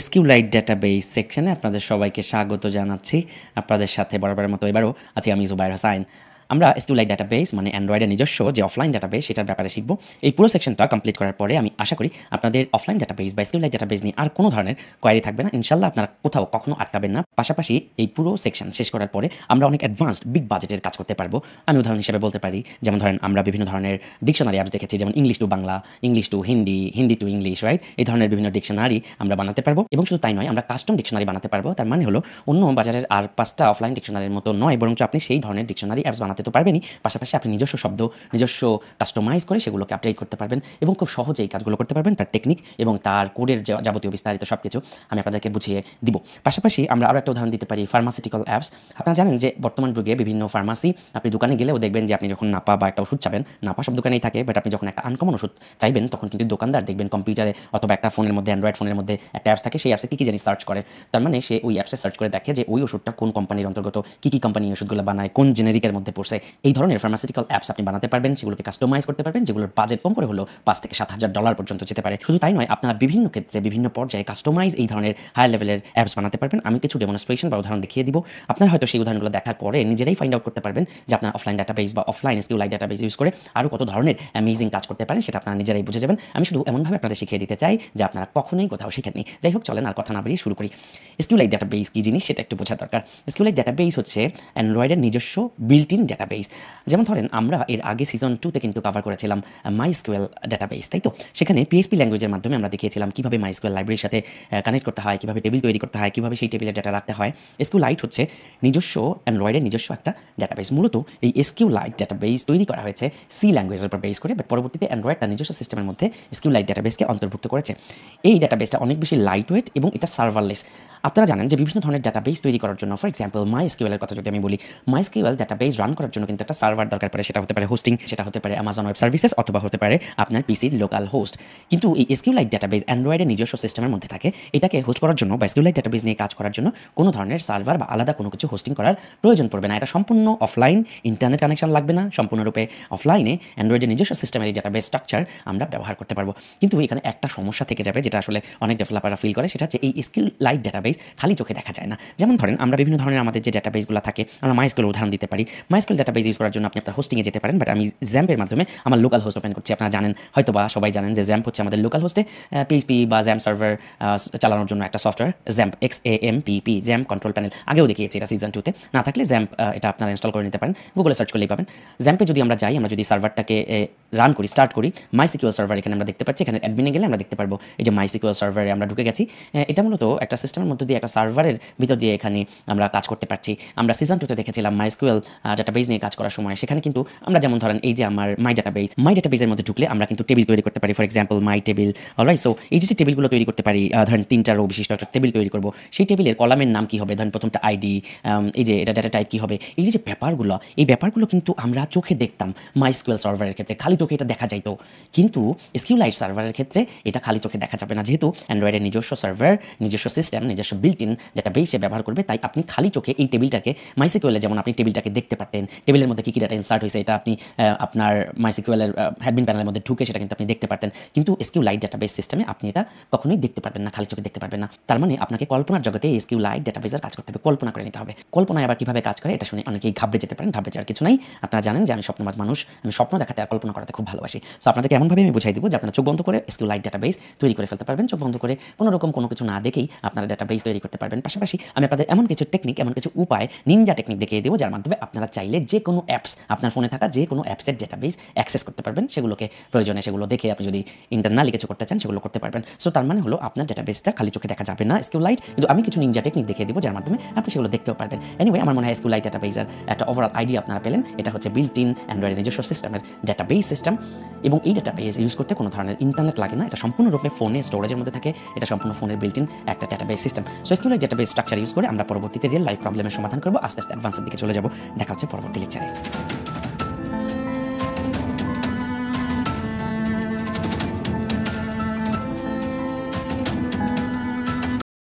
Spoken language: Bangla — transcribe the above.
SQLite ডাটাবেস সেকশনে আপনাদের সবাইকে স্বাগত জানাচ্ছি। আপনাদের সাথে বরাবরের মতো এবারও আছি আমি জুবায়ের হোসাইন। আমরা SQLite ডাটাবেস মানে অ্যান্ড্রয়েডের নিজস্ব যে অফলাইন ডাটাবেস সেটার ব্যাপারে শিখব। এই পুরো সেকশনটা কমপ্লিট করার পরে আমি আশা করি আপনাদের অফলাইন ডাটাবেস বা SQLite ডাটাবেস নিয়ে আর কোনো ধরনের কোয়ারি থাকবে না। ইনশাআল্লাহ আপনারা কোথাও কখনো আটকাবেন না। পাশাপাশি এই পুরো সেকশন শেষ করার পরে আমরা অনেক অ্যাডভান্সড বিগ বাজেটের কাজ করতে পারবো। আমি উদাহরণ হিসেবে বলতে পারি, যেমন ধরেন আমরা বিভিন্ন ধরনের ডিকশনারি অ্যাপস দেখেছি, যেমন English to Bangla, English to Hindi, Hindi to English, right? এই ধরনের বিভিন্ন ডিকশনারি আমরা বানাতে পারবো এবং শুধু তাই নয়, আমরা কাস্টম ডিকশনারি বানাতে পারবো। তার মানে হলো অন্য বাজারের আর 5টা অফলাইন ডিকশনারির মতো নয়, বরঞ্চ আপনি সেই ধরনের ডিকশনারি অ্যাপস বানাতে তো পারবেনই, পাশাপাশি আপনি নিজস্ব শব্দ নিজস্ব কাস্টমাইজ করে সেগুলোকে আপডেট করতে পারবেন এবং খুব সহজেই কাজগুলো করতে পারবেন। তার টেকনিক এবং তার কোডের যাবতীয় বিস্তারিত সব কিছু আমি আপনাদেরকে বুঝিয়ে দিব। পাশাপাশি আমরা আরও একটা উদাহরণ দিতে পারি, ফার্মাসিউটিক্যাল অ্যাপস। আপনারা জানেন যে বর্তমান যুগে বিভিন্ন ফার্মাসি, আপনি দোকানে গেলেও দেখবেন যে আপনি যখন নাপা বা একটা ওষুধ চাবেন, নাপা সব দোকানেই থাকে, বাট আপনি যখন একটা আনকমন ওষুধ চাইবেন তখন কিন্তু দোকানদার দেখবেন কম্পিউটারে অথবা একটা ফোনের মধ্যে, অ্যান্ড্রয়েড ফোনের মধ্যে একটা অ্যাপস থাকে, সেই অ্যাপসে কী জানি সার্চ করে। তার মানে সে ওই অ্যাপসে সার্চ করে দেখে যে ওই ওষুধটা কোন কোম্পানির অন্তর্গত, কী কোম্পানি ওষুধগুলো বানায়, কোন জেনেরিকের মধ্যে পড়ছে। এই ধরনের ফার্মাসিউটিক্যাল অ্যাপস আপনি বানাতে পারবেন, সেগুলোকে কাস্টমাইজ করতে পারবেন, যেগুলোর বাজেট কম করে হলো $5,000 থেকে $7,000 পর্যন্ত যেতে পারে। শুধু তাই নয়, আপনারা বিভিন্ন ক্ষেত্রে বিভিন্ন পর্যায়ে কাস্টমাইজ এই ধরনের হায়ার লেভেলের অ্যাপস বানাতে পারবেন। আমি কিছু ডেমনস্ট্রেশন বা উদাহরণ দেখিয়ে দিব। আপনারা হয়তো সেই উদাহরণগুলো দেখার পরে নিজেরাই ফাইন্ড আউট করতে পারবেন যে আপনার অফলাইন ডাটাবেস বা অফলাইন SQLite ডাটাবেস ইউজ করে আরও কত ধরনের অ্যামেজিং কাজ করতে পারেন, সেটা আপনারা নিজেরাই বুঝে যাবেন। আমি শুধু এমনভাবে আপনাদের শিখিয়ে দিতে চাই যে আপনারা কখনোই কোথাও শিখেননি। যাই হোক, চলেন আর কথা না বাড়িয়ে শুরু করি। SQLite ডাটাবেস কী জিনিস সেটা একটু বোঝা দরকার। SQLite ডাটাবেস হচ্ছে অ্যান্ড্রয়েডের নিজস্ব বিল্ট ইন ডাটাবেস। যেমন ধরেন আমরা এর আগে সিজন 2তে কিন্তু কভার করেছিলাম MySQL ডাটাবেস, তাই তো? সেখানে PHP ল্যাঙ্গুয়েজের মাধ্যমে আমরা দেখিয়েছিলাম কীভাবে MySQL লাইব্রেরির সাথে কানেক্ট করতে হয়, কীভাবে টেবিল তৈরি করতে হয়, কীভাবে সেই টেবিলের ডাটা রাখতে হয়। SQLite হচ্ছে নিজস্ব অ্যান্ড্রয়েডের নিজস্ব একটা ডাটাবেস। মূলত এই SQLite ডাটাবেস তৈরি করা হয়েছে সি ল্যাঙ্গুয়েজের উপর বেস করে, বাট পরবর্তীতে অ্যান্ড্রয়েড তার নিজস্ব সিস্টেমের মধ্যে SQLite ডাটাবেসকে অন্তর্ভুক্ত করেছে। এই ডাটাবেসটা অনেক বেশি লাইট ওয়েট এবং এটা সার্ভারলেস। আপনারা জানেন যে বিভিন্ন ধরনের ডাটাবেস তৈরি করার জন্য, ফর এক্সাম্পল MySQL এর কথা যদি আমি বলি, MySQL ডাটাবেস রান করার জন্য কিন্তু একটা সার্ভার দরকার পড়ে। সেটা হতে পারে হোস্টিং, সেটা হতে পারে Amazon ওয়েব সার্ভিসেস, অথবা হতে পারে আপনার পিসির লোকাল হোস্ট। কিন্তু এই SQLite ডাটাবেস অ্যান্ড্রয়েডের নিজস্ব সিস্টেমের মধ্যে থাকে। এটাকে হোস্ট করার জন্য বা SQLite ডাটাবেস নিয়ে কাজ করার জন্য কোনো ধরনের সার্ভার বা আলাদা কোনো কিছু হোস্টিং করার প্রয়োজন পড়বে না। এটা সম্পূর্ণ অফলাইন, ইন্টারনেট কানেকশন লাগবে না, সম্পূর্ণরূপে অফলাইনে অ্যান্ড্রয়েডের নিজস্ব সিস্টেমের এই ডাটাবেস স্ট্রাকচার আমরা ব্যবহার করতে পারবো। কিন্তু এখানে একটা সমস্যা থেকে যাবে, যেটা আসলে অনেক ডেভেলপাররা ফিল করে, সেটা হচ্ছে এই SQLite ডাটাবেস খালি চোখে দেখা যায় না। যেমন ধরেন আমরা বিভিন্ন ধরনের আমাদের যে ডাটাবেসগুলো থাকে, আমরা MySQL উদাহরণ দিতে পারি। MySQL ডাটাবেস ইউজ করার জন্য আপনি আপনার হোস্টিংয়ে যেতে পারেন, বাট আমি XAMPP-এর মাধ্যমে আমার লোকাল হোস্ট ওপেন করছি। আপনারা জানেন, হয়তোবা সবাই জানেন যে XAMPP হচ্ছে আমাদের লোকাল হোস্টে PHP বা XAMPP সার্ভার চালানোর জন্য একটা software, XAMPP, XAMPP, XAMPP control panel. আগেও দেখিয়েছি এটা সিজন 2তে। না থাকলে XAMPP এটা আপনারা ইনস্টল করে নিতে পারেন, গুগলে সার্চ করলেই পাবেন। XAMPP-এ যদি আমরা যাই, আমরা যদি সার্ভারটাকে রান করি, স্টার্ট করি, MySQL সার্ভার এখানে আমরা দেখতে পাচ্ছি। এখানে অ্যাডমিনে গেলে আমরা দেখতে পারবো এই যে MySQL সার্ভারে আমরা ঢুকে গেছি। এটা মূলত একটা সিস্টেমের মধ্যে দিয়ে, একটা সার্ভারের ভিতর দিয়ে এখানে আমরা কাজ করতে পারছি। আমরা সিজন 2তে দেখেছিলাম MySQL ডাটাবেস নিয়ে কাজ করার সময়, সেখানে কিন্তু আমরা যেমন ধরেন এই যে আমার মাই ডাটাবেসের মধ্যে ঢুকলে আমরা কিন্তু টেবিল তৈরি করতে পারি। For example my table, alright? So এই যে টেবিলগুলো তৈরি করতে পারি, ধরেন 3টা রো বিশিষ্ট একটা টেবিল তৈরি করব, সেই টেবিলের কলামের নাম কী হবে, ধরেন প্রথমটা আইডি, এই যে এটা ডাটা টাইপ কী হবে, এই যে ব্যাপারগুলো, এই ব্যাপারগুলো কিন্তু আমরা চোখে দেখতাম MySQL সার্ভারের ক্ষেত্রে, খালি চোখে এটা দেখা যাইতো। কিন্তু SQLite সার্ভারের ক্ষেত্রে এটা খালি চোখে দেখা যাবে না, যেহেতু অ্যান্ড্রয়েডের নিজস্ব সার্ভার, নিজস্ব সিস্টেম, নিজস্ব বিল্ট ইন ডাটাবেসে ব্যবহার করবে। তাই আপনি খালি চোখে এই টেবিলটাকে, MySQL-এ যেমন আপনি টেবিলটাকে দেখতে পারতেন, টেবিলের মধ্যে কী ডাটা ইনসার্ট হয়েছে, এটা আপনি আপনার MySQL-এর অ্যাডমিন প্যানেলের মধ্যে ঢুকে সেটা কিন্তু আপনি দেখতে পারতেন। কিন্তু SQLite ডাটাবেস সিস্টেমে আপনি এটা কখনোই দেখতে পারবেন না, খালি চোখে দেখতে পারবেন না। তার মানে আপনাকে কল্পনার জগতে SQLite ডাটাবেসের কাজ করতে হবে, কল্পনা করে নিতে হবে। কল্পনায় আবার কীভাবে কাজ করে এটা শুনে অনেকেই ঘাবড়ে যেতে পারেন। ঘাবড়ে যাওয়ার কিছু নাই। আপনারা জানেন যে আমি স্বপ্নবাজ মানুষ, আমি স্বপ্ন দেখাতে আর কল্পনা করাতে খুব ভালোবাসি। সো আপনাদেরকে এমনভাবে আমি বুঝাই দিব যে আপনারা চোখ বন্ধ করে SQLite ডাটাবেস তৈরি করে ফেলতে পারবেন। চোখ বন্ধ করে কোনো রকম কোনো কিছু না দেখেই আপনারা ডাটাবেস তৈরি করতে পারবেন। পাশাপাশি আমি আপনাদের এমন কিছু টেকনিক, এমন কিছু উপায়, নিনজা টেকনিক দেখিয়ে দেবো, যার মাধ্যমে আপনারা চাইলে যে কোনো অ্যাপস, আপনার ফোনে থাকা যে কোনো অ্যাপসের ডাটাবেস অ্যাক্সেস করতে পারবেন। সেগুলোকে প্রয়োজনে সেগুলো দেখে আপনি যদি ইন্টারনালি কিছু করতে চান সেগুলো করতে পারবেন। সো তার মানে হলো আপনার ডাটাবেসটা খালি চোখে দেখা যাবে না SQLite, কিন্তু আমি কিছু নিনজা টেকনিক দেখিয়ে দেবো যার মাধ্যমে আপনি সেগুলো দেখতেও পারবেন। এনিওয়ে, আমার মনে হয় SQLite ডাটাবেসের একটা ওভারঅল আইডিয়া আপনারা পেলেন। এটা হচ্ছে বিল্ট ইন অ্যান্ড্রয়েডের নিজস্ব সিস্টেমের ডাটাবেস সিস্টেম, এবং এই ডাটাবেস ইউজ করতে কোনো ধরনের ইন্টারনেট লাগে না। এটা সম্পূর্ণরূপে ফোনে স্টোরেজের মধ্যে থাকে। এটা সম্পূর্ণ ফোনের বিল্ট ইন একটা database system. So SQLite database structure use করে আমরা পরবর্তীতে রিয়েল লাইফ প্রবলেমের সমাধান করবো। আস্তে আস্তে অ্যাডভান্সের দিকে চলে যাব। দেখা হচ্ছে পরবর্তী লেকচারে।